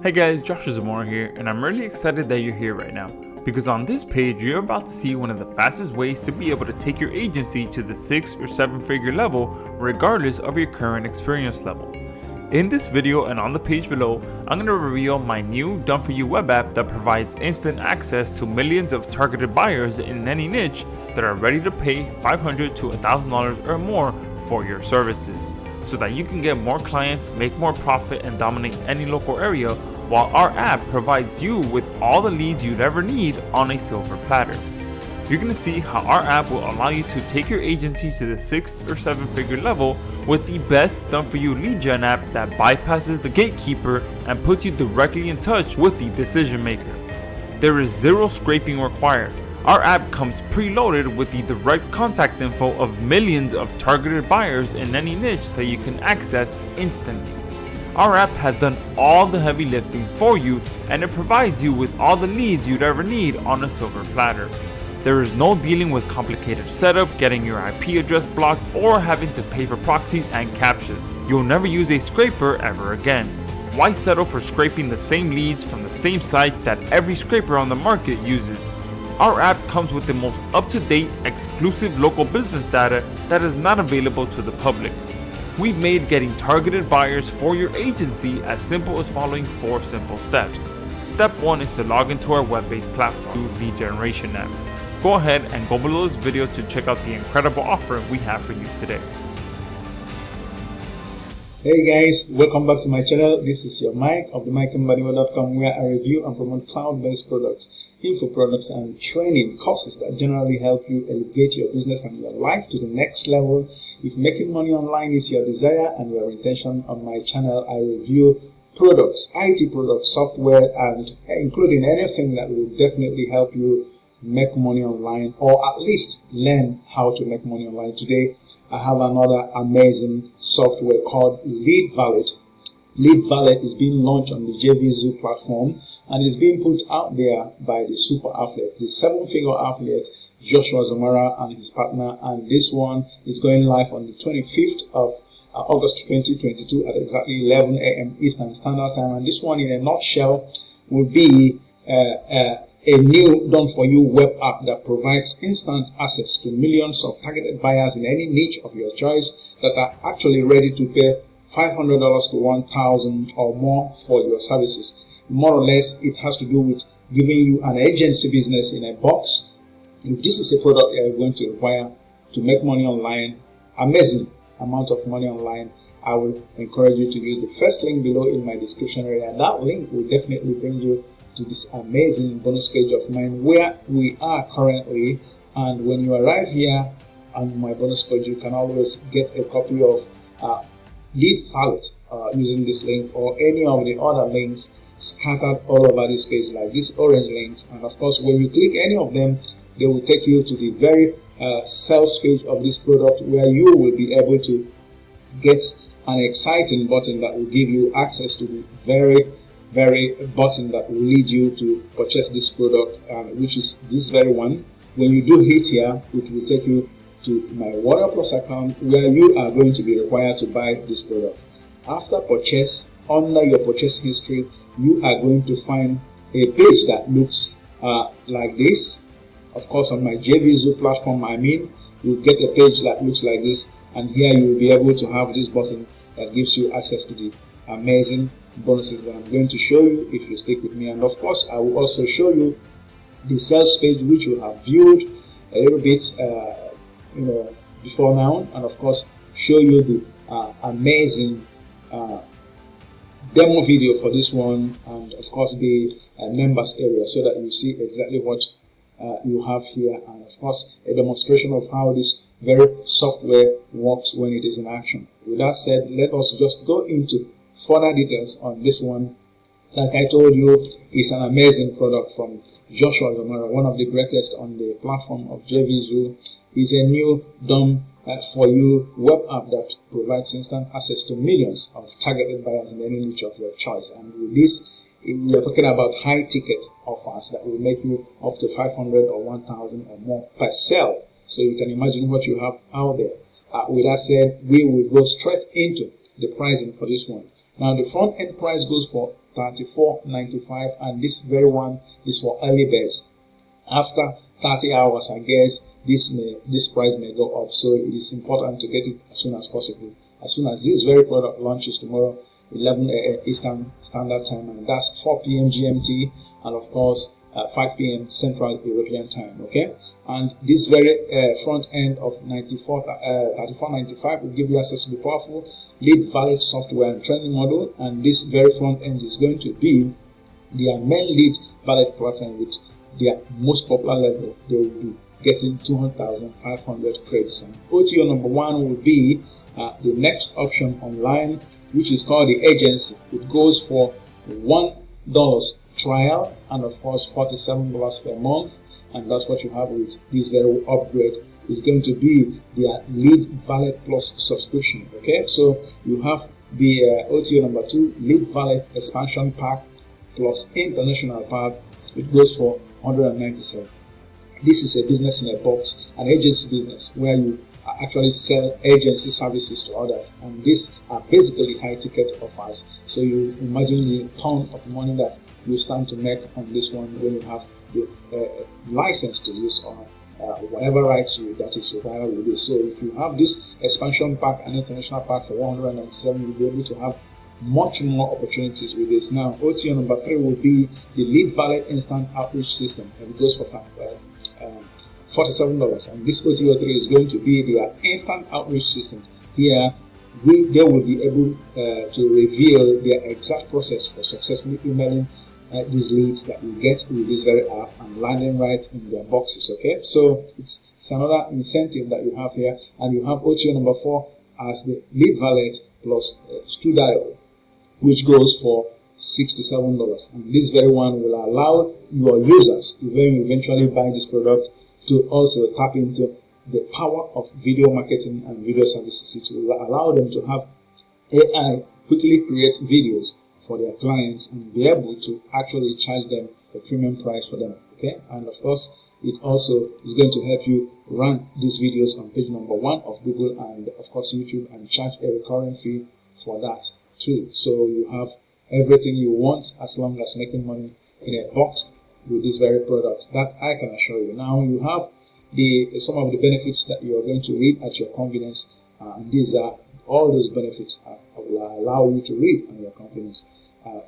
Hey guys, Joshua Zamora here, and I'm really excited that you're here right now, because on this page you're about to see one of the fastest ways to be able to take your agency to the 6 or 7 figure level regardless of your current experience level. In this video and on the page below, I'm going to reveal my new done for you web app that provides instant access to millions of targeted buyers in any niche that are ready to pay $500 to $1,000 or more for your services, so that you can get more clients, make more profit, and dominate any local area, while our app provides you with all the leads you'd ever need on a silver platter. You're going to see how our app will allow you to take your agency to the 6 or 7 figure level with the best done for you lead gen app that bypasses the gatekeeper and puts you directly in touch with the decision maker. There is zero scraping required. Our app comes preloaded with the direct contact info of millions of targeted buyers in any niche that you can access instantly. Our app has done all the heavy lifting for you, and it provides you with all the leads you'd ever need on a silver platter. There is no dealing with complicated setup, getting your IP address blocked, or having to pay for proxies and captchas. You'll never use a scraper ever again. Why settle for scraping the same leads from the same sites that every scraper on the market uses? Our app comes with the most up-to-date, exclusive local business data that is not available to the public. We've made getting targeted buyers for your agency as simple as following 4 simple steps. Step 1 is to log into our web-based platform, the Lead Generation app. Go ahead and go below this video to check out the incredible offer we have for you today. Hey guys, welcome back to my channel. This is your Mike of the Mbadiwe.com, where I review and promote cloud-based products, info products, and training courses that generally help you elevate your business and your life to the next level. If making money online is your desire and your intention, on my channel I review products, IT products, software, and including anything that will definitely help you make money online, or at least learn how to make money online. Today I have another amazing software called LeadValet. LeadValet is being launched on the JVZoo platform and is being put out there by the super athlete, the 7-figure athlete Joshua Zamora and his partner, and this one is going live on the 25th of August 2022 at exactly 11 a.m. Eastern Standard Time. And this one, in a nutshell, will be a new done-for-you web app that provides instant access to millions of targeted buyers in any niche of your choice that are actually ready to pay $500 to $1,000 or more for your services. More or less, it has to do with giving you an agency business in a box. If this is a product you are going to require to make money online, amazing amount of money online, I will encourage you to use the first link below in my description area. That link will definitely bring you to this amazing bonus page of mine where we are currently. And when you arrive here on my bonus page, you can always get a copy of LeadValet using this link or any of the other links scattered all over this page, like these orange links. And of course, when you click any of them, they will take you to the very sales page of this product, where you will be able to get an exciting button that will give you access to the very button that will lead you to purchase this product, which is this very one. When you do hit here, it will take you to my Water Plus account, where you are going to be required to buy this product. After purchase, under your purchase history, you are going to find a page that looks like this. Of course, on my JVZoo platform, you'll get a page that looks like this, and here you will be able to have this button that gives you access to the amazing bonuses that I'm going to show you if you stick with me. And of course, I will also show you the sales page, which you have viewed a little bit before now, and of course show you the amazing demo video for this one, and of course the members area, so that you see exactly what you have here, and of course a demonstration of how this very software works when it is in action. With that said, let us just go into further details on this one. Like I told you, it's an amazing product from Joshua Zamora, one of the greatest on the platform of JVZoo. It's a new done for you web app that provides instant access to millions of targeted buyers in any niche of your choice. And with this, we are talking about high ticket offers that will make you up to 500 or 1,000 or more per sale. So you can imagine what you have out there. With that said, we will go straight into the pricing for this one. Now, the front end price goes for 34.95, and this very one is for early birds. After 30 hours, I guess this price may go up, so it is important to get it as soon as possible. As soon as this very product launches tomorrow, 11 a.m. Eastern Standard Time, and that's 4 p.m. GMT, and of course 5 p.m. Central European Time. Okay, and this very front end of 34.95 will give you access to the powerful LeadValet software and training model, and this very front end is going to be their main LeadValet platform with their most popular level. They will be getting 200,500 credits, and OTO number 1 will be the next option online, which is called the agency. It goes for $1 trial and of course $47 per month, and that's what you have with this very upgrade. Is going to be the LeadValet Plus subscription. Okay, so you have the OTO number 2 LeadValet expansion pack plus international pack. It goes for $197. This is a business in a box, an agency business where you actually sell agency services to others, and these are basically high ticket offers. So you imagine the ton of money that you stand to make on this one when you have the license to use or whatever rights that is required with this. So if you have this expansion pack and international pack for $197, you'll be able to have much more opportunities with this. Now, OTO number 3 will be the LeadValet instant outreach system, and it goes for $47, and this OTO 3 is going to be their instant outreach system. Here they will be able to reveal their exact process for successfully emailing these leads that you get with this very app and landing right in their boxes. Okay, so it's another incentive that you have here. And you have OTO number 4 as the LeadValet Plus Studio, which goes for $67, and this very one will allow your users, when you eventually buy this product, to also tap into the power of video marketing and video services. It will allow them to have AI quickly create videos for their clients and be able to actually charge them a premium price for them. Okay, and of course it also is going to help you run these videos on page number 1 of Google and of course YouTube, and charge a recurring fee for that too. So you have everything you want as long as making money in a box with this very product, that I can assure you. Now you have some of the benefits that you are going to read at your convenience, and these are all those benefits will allow you to read on your convenience.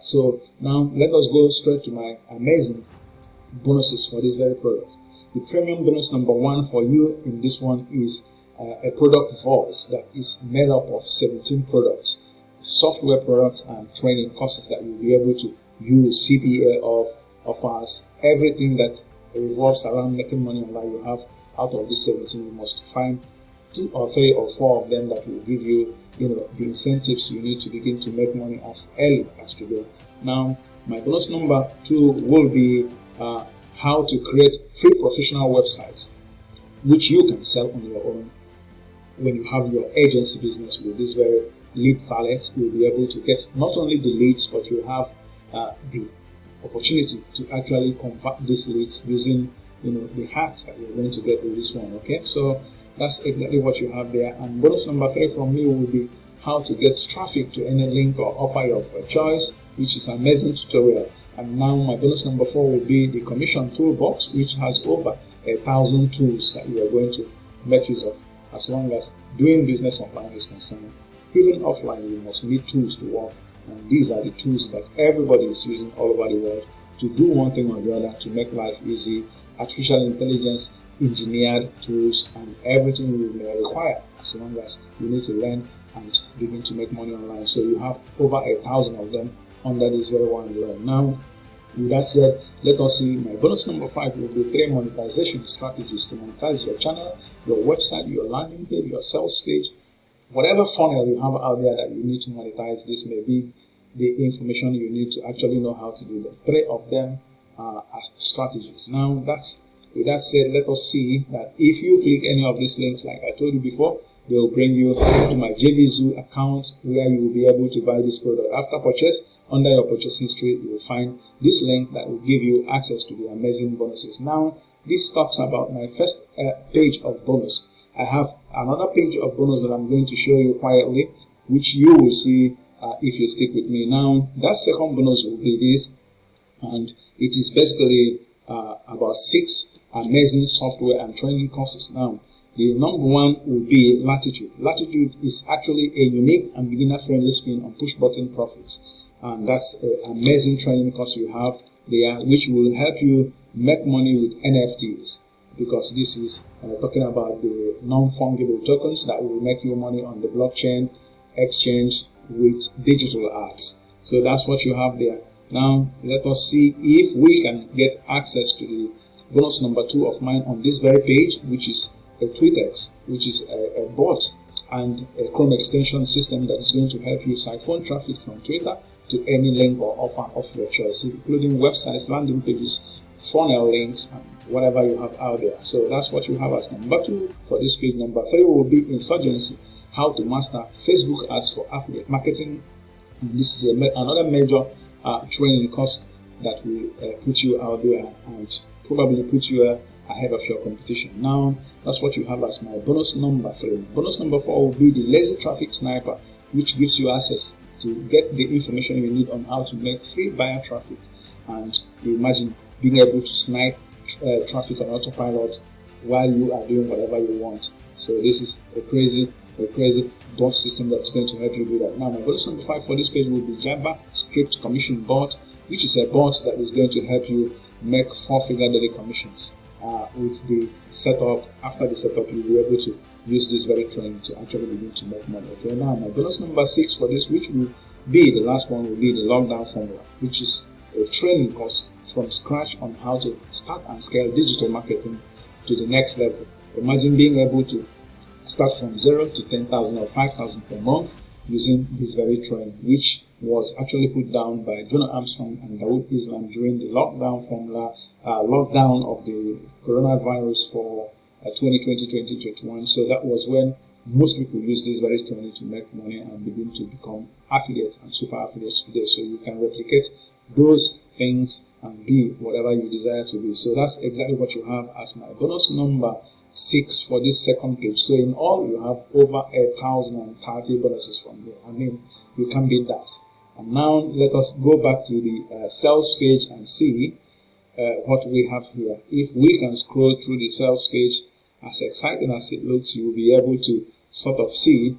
So now let us go straight to my amazing bonuses for this very product. The premium bonus number 1 for you in this one is a product vault that is made up of 17 products, software products and training courses that you'll be able to use, CPA offers, everything that revolves around making money online. You have out of this 17, you must find 2 or 3 or 4 of them that will give you, the incentives you need to begin to make money as early as today. Now, my bonus number 2 will be how to create free professional websites, which you can sell on your own. When you have your agency business with this very LeadValet, you'll be able to get not only the leads, but you have the opportunity to actually convert these leads using the hacks that you're going to get with this one. Okay, so that's exactly what you have there. And bonus number 3 from me will be how to get traffic to any link or offer of your choice, which is an amazing tutorial. And now my bonus number 4 will be the commission toolbox, which has over 1,000 tools that you are going to make use of as long as doing business online is concerned. Even offline, you must need tools to work. And these are the tools that everybody is using all over the world to do one thing or the other to make life easy. Artificial intelligence, engineered tools, and everything you may require as long as you need to learn and begin to make money online. So you have over 1,000 of them under this very one alone. Now, with that said, let us see my bonus number 5 will be 3 monetization strategies to monetize your channel, your website, your landing page, your sales page. Whatever funnel you have out there that you need to monetize, this may be the information you need to actually know how to do them. 3 of them as strategies. Now, with that said, let us see that if you click any of these links, like I told you before, they will bring you to my JVZoo account where you will be able to buy this product. After purchase, under your purchase history, you will find this link that will give you access to the amazing bonuses. Now, this talks about my first page of bonus. I have another page of bonus that I'm going to show you quietly, which you will see if you stick with me. Now, that second bonus will be this, and it is basically about 6 amazing software and training courses. Now, the number one will be Latitude. Latitude is actually a unique and beginner-friendly spin on push-button profits, and that's an amazing training course you have there, which will help you make money with NFTs, because this is talking about the non-fungible tokens that will make you money on the blockchain exchange with digital arts. So that's what you have there. Now, let us see if we can get access to the bonus number 2 of mine on this very page, which is a TweetX, which is a bot and a Chrome extension system that is going to help you siphon traffic from Twitter to any link or offer of your choice, including websites, landing pages, funnel links, and whatever you have out there. So that's what you have as number 2 for this page. Number 3 will be Insurgency, how to master Facebook ads for affiliate marketing. And this is another major training course that will put you out there and probably put you ahead of your competition. Now, that's what you have as my bonus number 3. Bonus number 4 will be the Lazy Traffic Sniper, which gives you access to get the information you need on how to make free buyer traffic. And you imagine being able to snipe traffic on autopilot while you are doing whatever you want. So this is a crazy bot system that's going to help you do that. Now, my bonus number 5 for this page will be Java Script Commission Bot, which is a bot that is going to help you make 4-figure daily commissions. With the setup, after the setup, you'll be able to use this very training to actually begin to make money. Okay, now my bonus number 6 for this, which will be the last one, will be the lockdown formula, which is a training course from scratch on how to start and scale digital marketing to the next level. Imagine being able to start from 0 to 10,000 or 5,000 per month using this very training, which was actually put down by Jonah Armstrong and Dawood Islam during the lockdown formula, lockdown of the coronavirus for 2020-2021. So that was when most people use this very training to make money and begin to become affiliates and super affiliates today. So you can replicate those things and be whatever you desire to be. So that's exactly what you have as my bonus number 6 for this second page. So in all, you have over 1,030 bonuses from here. I mean, you can't beat that. And now let us go back to the sales page and see what we have here. If we can scroll through the sales page, as exciting as it looks, you will be able to sort of see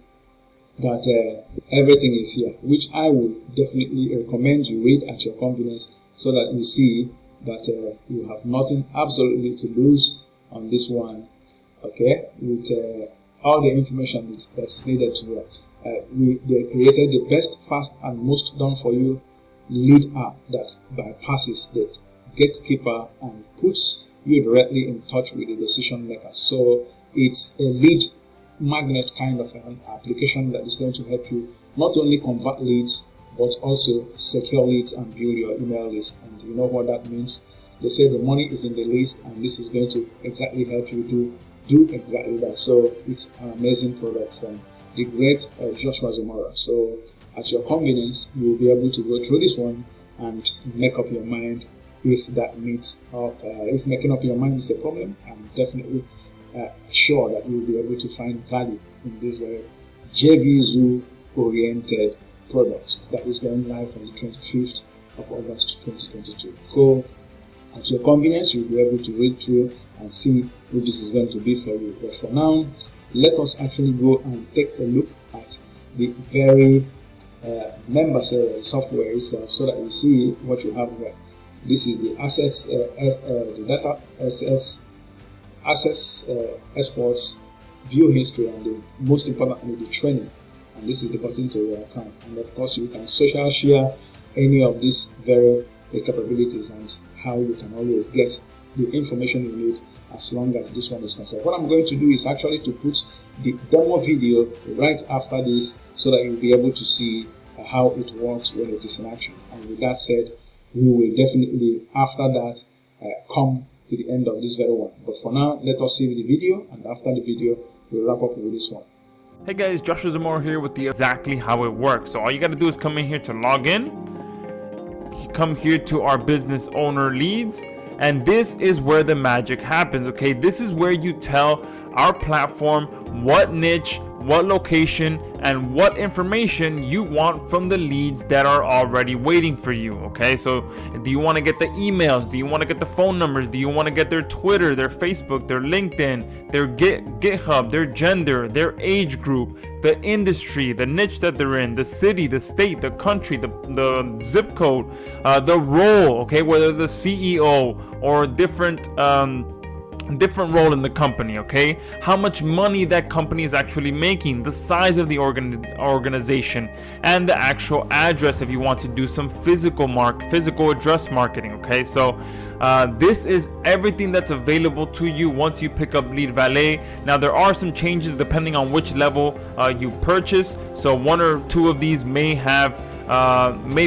that everything is here, which I would definitely recommend you read at your convenience, so that you see that you have nothing absolutely to lose on this one. Okay, with all the information that is needed to work. They created the best, fast, and most done for you lead app that bypasses the Gatekeeper and puts you directly in touch with the decision makers. So it's a lead magnet kind of an application that is going to help you not only convert leads, but also secure leads and build your email list. And you know what that means? They say the money is in the list, and this is going to exactly help you do exactly that. So it's an amazing product from the great Joshua Zamora. So at your convenience, you will be able to go through this one and make up your mind if that meets up. If making up your mind is a problem, I'm definitely sure that you'll be able to find value in this very JV oriented product that is going live on the 25th of August 2022. Go at your convenience, you'll be able to read through and see if this is going to be for you. But for now, let us actually go and take a look at the very member server software itself, so that you see what you have here. This is the assets, the data assets, exports, view history, and the most importantly, the training. And this is the button to your account. And of course, you can social share any of these very capabilities, and how you can always get the information you need as long as this one is concerned. What I'm going to do is actually to put the demo video right after this, so that you'll be able to see how it works when it is in action. And with that said, we will definitely after that come to the end of this very one. But for now, let us see the video, and after the video, we'll wrap up with this one. Hey guys, Joshua Zamora here with the exactly how it works. So all you got to do is come in here to log in. Come here to our business owner leads, and this is where the magic happens. Okay, this is where you tell our platform what niche, what location, and what information you want from the leads that are already waiting for you. Okay, so do you want to get the emails? Do you want to get the phone numbers? Do you want to get their Twitter, their Facebook, their LinkedIn, their GitHub, their gender, their age group, the industry, the niche that they're in, the city, the state, the country, the zip code, the role, okay, whether the CEO or different role in the company, okay, how much money that company is actually making, the size of the organization, and the actual address if you want to do some physical address marketing. Okay, so this is everything that's available to you once you pick up LeadValet. Now there are some changes depending on which level you purchase, so 1 or 2 of these may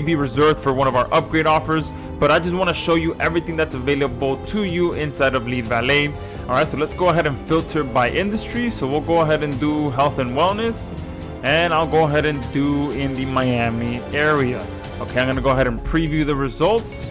be reserved for one of our upgrade offers, but I just want to show you everything that's available to you inside of LeadValet. All right, so let's go ahead and filter by industry. So we'll go ahead and do health and wellness, and I'll go ahead and do in the Miami area. Okay, I'm going to go ahead and preview the results.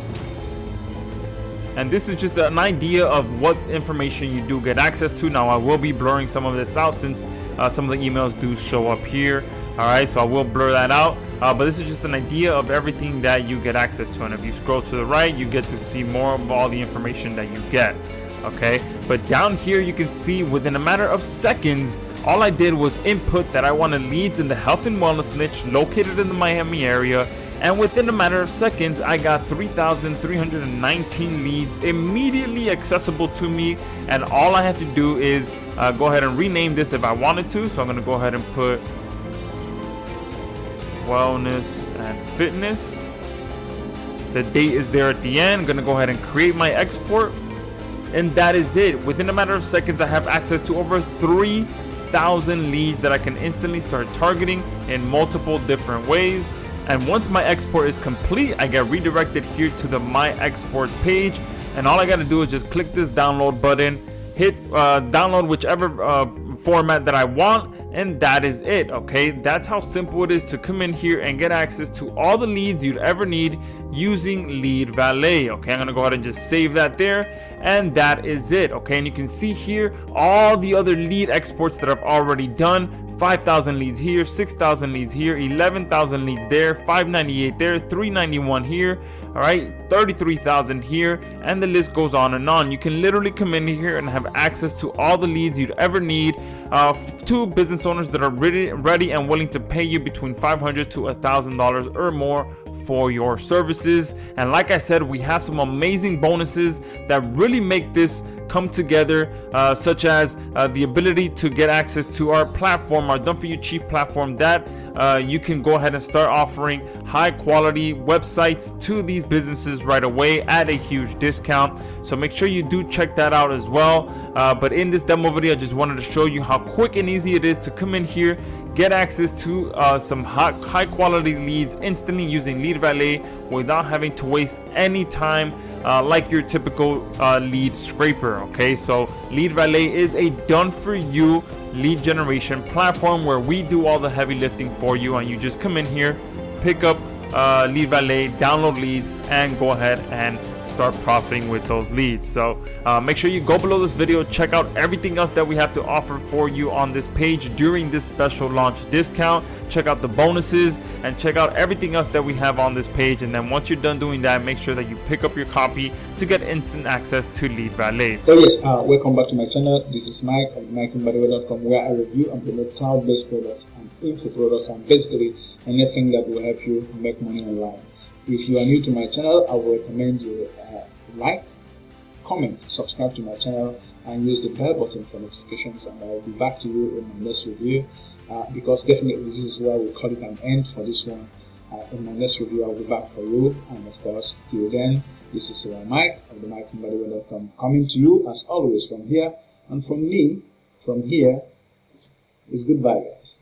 And this is just an idea of what information you do get access to. Now I will be blurring some of this out since some of the emails do show up here. All right, so I will blur that out, but this is just an idea of everything that you get access to. And if you scroll to the right, you get to see more of all the information that you get. Okay, but down here you can see within a matter of seconds, all I did was input that I wanted leads in the health and wellness niche located in the Miami area, and within a matter of seconds I got 3,319 leads immediately accessible to me. And all I have to do is go ahead and rename this if I wanted to. So I'm going to go ahead and put wellness and fitness. The date is there at the end. I'm going to go ahead and create my export, and that is it. Within a matter of seconds I have access to over 3,000 leads that I can instantly start targeting in multiple different ways. And once my export is complete, I get redirected here to the My Exports page, and all I got to do is just click this download button, hit download whichever format that I want, and that is it. Okay, that's how simple it is to come in here and get access to all the leads you'd ever need using LeadValet. Okay, I'm gonna go ahead and just save that there, and that is it. Okay, and you can see here all the other lead exports that I've already done. 5,000 leads here, 6,000 leads here, 11,000 leads there, 598 there, 391 here, all right, 33,000 here, and the list goes on and on. You can literally come in here and have access to all the leads you'd ever need to business owners that are ready and willing to pay you between $500 to $1,000 or more for your services. And like I said, we have some amazing bonuses that really make this come together, such as the ability to get access to our platform, our Done For You Chief platform, that you can go ahead and start offering high quality websites to these businesses right away at a huge discount. So make sure you do check that out as well. But in this demo video, I just wanted to show you how quick and easy it is to come in here, get access to some high quality leads instantly using LeadValet without having to waste any time like your typical lead scraper. Okay, so LeadValet is a done for you lead generation platform where we do all the heavy lifting for you, and you just come in here, pick up LeadValet, download leads, and go ahead and start profiting with those leads. So make sure you go below this video, check out everything else that we have to offer for you on this page during this special launch discount. Check out the bonuses and check out everything else that we have on this page. And then once you're done doing that, make sure that you pick up your copy to get instant access to LeadValet. So yes, welcome back to my channel. This is Mike of MikeMbadiwe.com, where I review and promote cloud-based products and info products and basically anything that will help you make money online. If you are new to my channel, I would recommend you like, comment, subscribe to my channel, and use the bell button for notifications, and I will be back to you in my next review, because definitely this is where we'll call it an end for this one. In my next review, I'll be back for you, and of course, till then, this is Mike of the MikeMbadiwe.com coming to you as always from here, and from me, from here, is goodbye, guys.